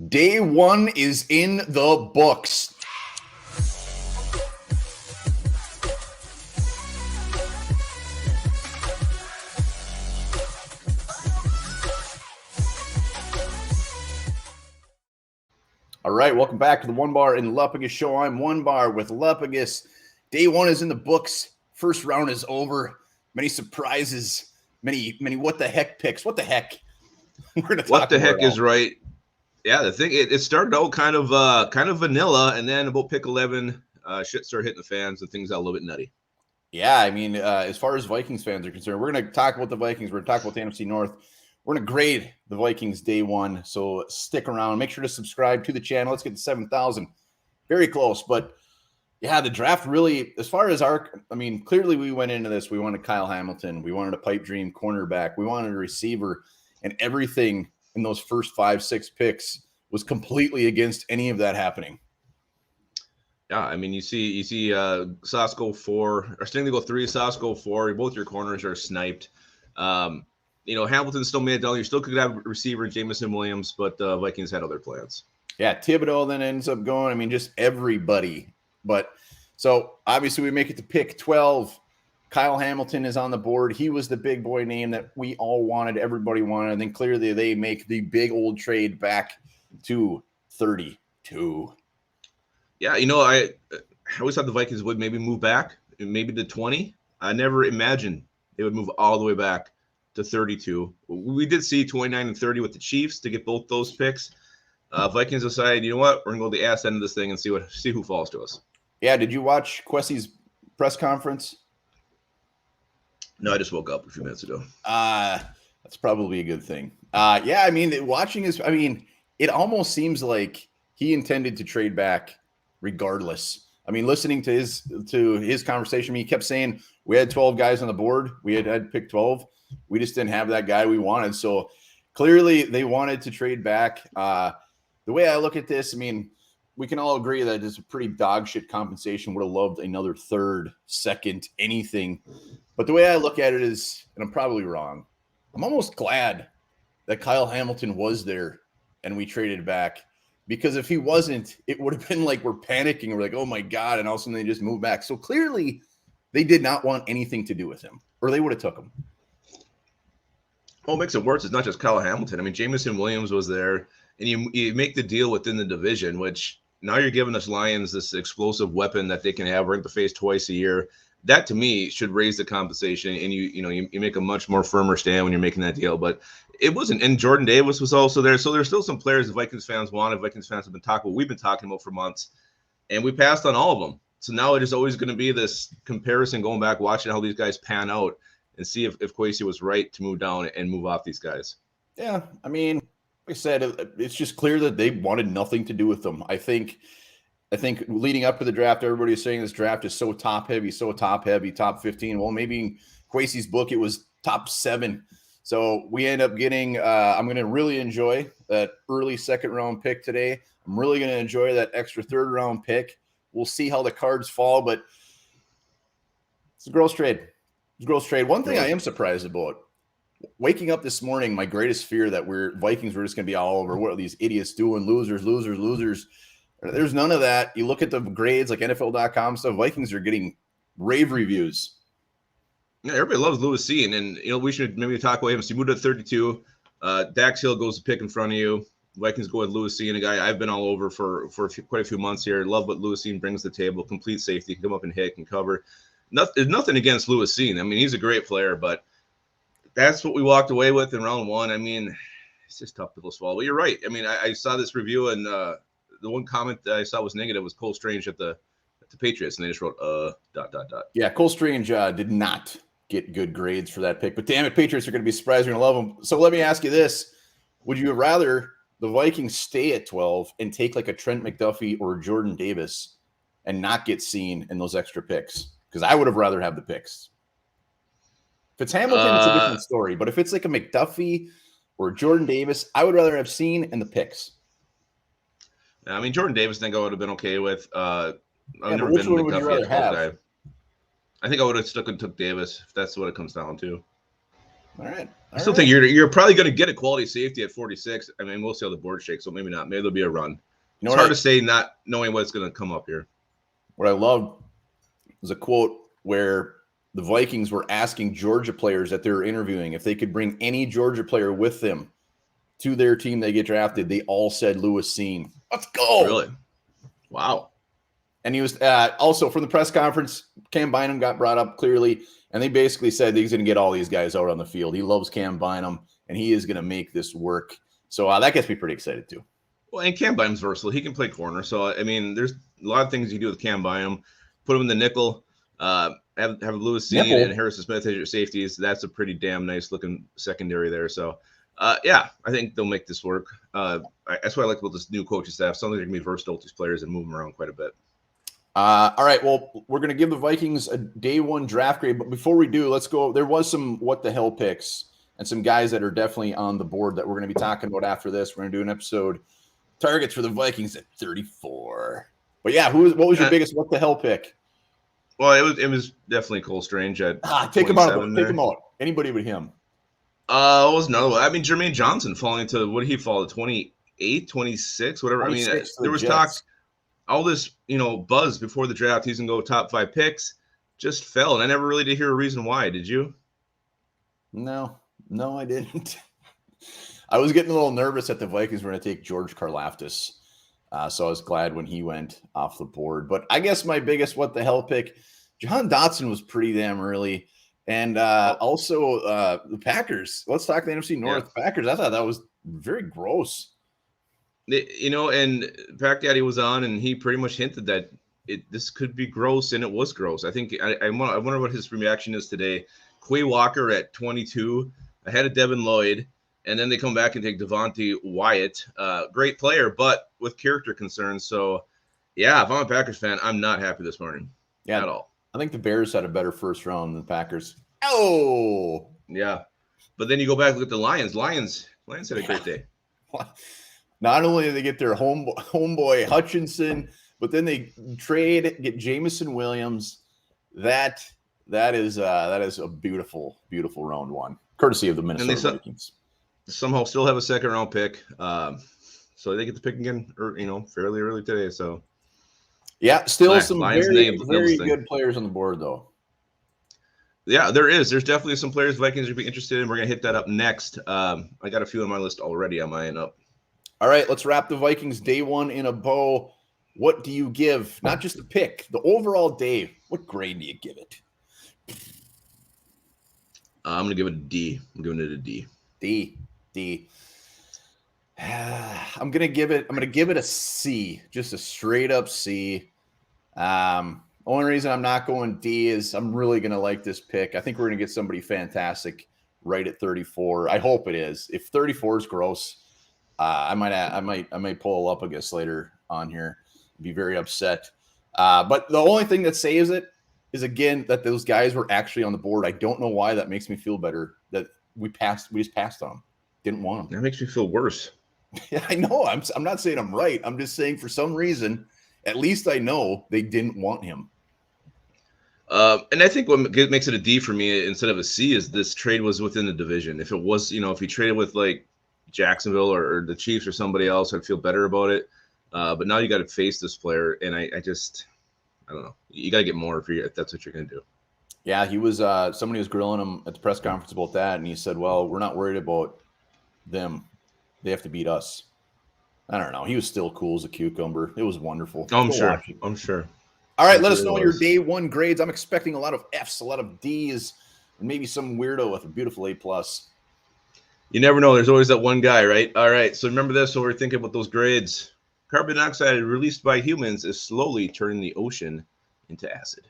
Day one is in the books. All right, welcome back to the Onebar and Lupagus show. I'm Onebar with Lupagus. Day one is in the books. First round is over. Many surprises. Many what the heck picks. What the heck? We're gonna talk what the heck is right. Yeah, the thing it started out kind of vanilla, and then about pick 11, shit started hitting the fans, and things got a little bit nutty. Yeah, I mean, as far as Vikings fans are concerned, we're going to talk about the Vikings. We're going to talk about the NFC North. We're going to grade the Vikings day one. So stick around. Make sure to subscribe to the channel. Let's get to 7,000. Very close. But yeah, the draft really, as far as clearly we went into this. We wanted Kyle Hamilton. We wanted a pipe dream cornerback. We wanted a receiver. And everything in those first 5-6 picks was completely against any of that happening. Yeah, I mean, you see Sauce go 4, or Sting to go 3, Sauce go 4. Both your corners are sniped. Hamilton still made it down. You still could have receiver Jameson Williams, but the Vikings had other plans. Yeah, Thibodeau then ends up going. I mean, just everybody. But so obviously we make it to pick 12. Kyle Hamilton is on the board. He was the big boy name that we all wanted, everybody wanted. And then clearly they make the big old trade back to 32. Yeah, I always thought the Vikings would maybe move back, maybe to 20. I never imagined they would move all the way back to 32. We did see 29 and 30 with the Chiefs to get both those picks. Vikings decided, you know what, we're going to go to the ass end of this thing and see who falls to us. Yeah, did you watch Kwesi's press conference? No, I just woke up a few minutes ago. That's probably a good thing. Yeah, I mean, it almost seems like he intended to trade back regardless. I mean, listening to his conversation, he kept saying we had 12 guys on the board. We had picked 12. We just didn't have that guy we wanted. So clearly they wanted to trade back. The way I look at this, I mean, we can all agree that it's a pretty dog shit compensation. Would have loved another third, second, anything. But the way I look at it is, and I'm probably wrong, I'm almost glad that Kyle Hamilton was there and we traded back. Because if he wasn't, it would have been like we're panicking. We're like, oh, my God. And all of a sudden they just moved back. So clearly they did not want anything to do with him, or they would have took him. What makes it worse is not just Kyle Hamilton. I mean, Jameson Williams was there, and you make the deal within the division, which now you're giving us Lions this explosive weapon that they can have right in the face twice a year. That, to me, should raise the compensation, and you make a much more firmer stand when you're making that deal. But it wasn't, and Jordan Davis was also there. So there's still some players the Vikings fans wanted. Vikings fans have been talking about. We've been talking about for months, and we passed on all of them. So now it is always going to be this comparison, going back, watching how these guys pan out, and see if Kwesi was right to move down and move off these guys. Yeah, I mean, like I said, it's just clear that they wanted nothing to do with them. I think leading up to the draft, everybody was saying this draft is so top heavy, top 15. Well, maybe in Kwesi's book, it was top 7. So we end up getting, I'm going to really enjoy that early second round pick today. I'm really going to enjoy that extra third round pick. We'll see how the cards fall, but it's a girls trade. One thing I am surprised about, waking up this morning, my greatest fear that Vikings were just going to be all over. What are these idiots doing? Losers. There's none of that. You look at the grades like NFL.com stuff, Vikings are getting rave reviews. Yeah, everybody loves Lewis Cine, and we should maybe talk about him. So you moved to 32. Dax Hill goes to pick in front of you. Vikings go with Lewis Cine, a guy I've been all over for quite a few months here. Love what Lewis Cine brings to the table. Complete safety, can come up and hit, can cover. There's nothing against Lewis Cine. I mean, he's a great player, but that's what we walked away with in round 1. I mean, it's just tough to swallow. But you're right. I mean, I saw this review, and the one comment that I saw was negative was Cole Strange at the Patriots, and they just wrote ... Yeah, Cole Strange did not get good grades for that pick. But damn it, Patriots are going to be surprised. You're going to love them. So let me ask you this. Would you rather the Vikings stay at 12 and take like a Trent McDuffie or Jordan Davis and not get seen in those extra picks? Because I would have rather have the picks. If it's Hamilton, it's a different story. But if it's like a McDuffie or Jordan Davis, I would rather have seen in the picks. I mean, Jordan Davis, I think I would have been okay with. I've never which been one would you rather have? guy. I think I would have stuck and took Davis if that's what it comes down to. All right. I still think you're probably going to get a quality safety at 46. I mean, we'll see how the board shakes, so maybe not. Maybe there'll be a run. You know it's hard to say not knowing what's going to come up here. What I loved was a quote where the Vikings were asking Georgia players that they were interviewing if they could bring any Georgia player with them to their team they get drafted. They all said Lewis Cine. Let's go. Really? Wow. And he was also from the press conference, Cam Bynum got brought up clearly, and they basically said he's going to get all these guys out on the field. He loves Cam Bynum, and he is going to make this work. So that gets me pretty excited too. Well, and Cam Bynum's versatile. He can play corner. So, I mean, there's a lot of things you can do with Cam Bynum. Put him in the nickel, have Lewis Cine and Harrison Smith as your safeties. That's a pretty damn nice looking secondary there. So, yeah, I think they'll make this work. That's what I like about this new coaching staff. Something that can be versatile with these players and move them around quite a bit. All right, well, we're going to give the Vikings a day one draft grade, but before we do, let's go. There was some what the hell picks and some guys that are definitely on the board that we're going to be talking about after this. We're going to do an episode targets for the Vikings at 34. But yeah, what was your biggest what the hell pick? Well, it was definitely Cole Strange at take him out. Take him out. Anybody but him. It was another one. I mean, Jermaine Johnson falling to what did he fall to 28, 26, whatever. 26 I mean, there was talk. All this, buzz before the draft, he's going to go top 5 picks, just fell. And I never really did hear a reason why. Did you? No, I didn't. I was getting a little nervous that the Vikings were going to take George Karlaftis. So I was glad when he went off the board. But I guess my biggest what the hell pick, John Dotson was pretty damn early. And also the Packers. Let's talk the NFC North. Yeah. Packers, I thought that was very gross. And Pack Daddy was on, and he pretty much hinted that this could be gross, and it was gross. I think I wonder what his reaction is today. Quay Walker at 22, ahead of Devin Lloyd, and then they come back and take Devontae Wyatt. Great player, but with character concerns. So, yeah, if I'm a Packers fan, I'm not happy this morning at all. I think the Bears had a better first round than the Packers. Oh, yeah. But then you go back and look at the Lions. Lions had a great day. Not only do they get their homeboy Hutchinson, but then they get Jameson Williams. That is a beautiful, beautiful round one, courtesy of the Minnesota Vikings. Somehow still have a second round pick, so they get to pick again, fairly early today. So yeah, still some very good players on the board though. Yeah, there's definitely some players Vikings would be interested in. We're gonna hit that up next. I got a few on my list already on my end up. All right, let's wrap the Vikings day one in a bow. What do you give? Not just the pick, the overall day. What grade do you give it? I'm going to give it a D. I'm giving it a D. D. I'm going to give it a C, just a straight up C. Only reason I'm not going D is I'm really going to like this pick. I think we're going to get somebody fantastic right at 34. I hope it is. If 34 is gross, I might pull up, I guess, later on here. Be very upset. But the only thing that saves it is, again, that those guys were actually on the board. I don't know why that makes me feel better that we just passed on them. Didn't want them. That makes me feel worse. Yeah, I know. I'm not saying I'm right. I'm just saying for some reason, at least I know they didn't want him. And I think what makes it a D for me instead of a C is this trade was within the division. If it was, if he traded with like Jacksonville or the Chiefs or somebody else, I'd feel better about it. But now you got to face this player, and I don't know. You got to get more if that's what you're going to do. Yeah, he was. Somebody was grilling him at the press conference about that, and he said, "Well, we're not worried about them. They have to beat us." I don't know. He was still cool as a cucumber. It was wonderful. I'm sure. All right, let us know your day one grades. I'm expecting a lot of Fs, a lot of Ds, and maybe some weirdo with a beautiful A+. You never know. There's always that one guy, right? All right. So remember this when we're thinking about those grades. Carbon dioxide released by humans is slowly turning the ocean into acid.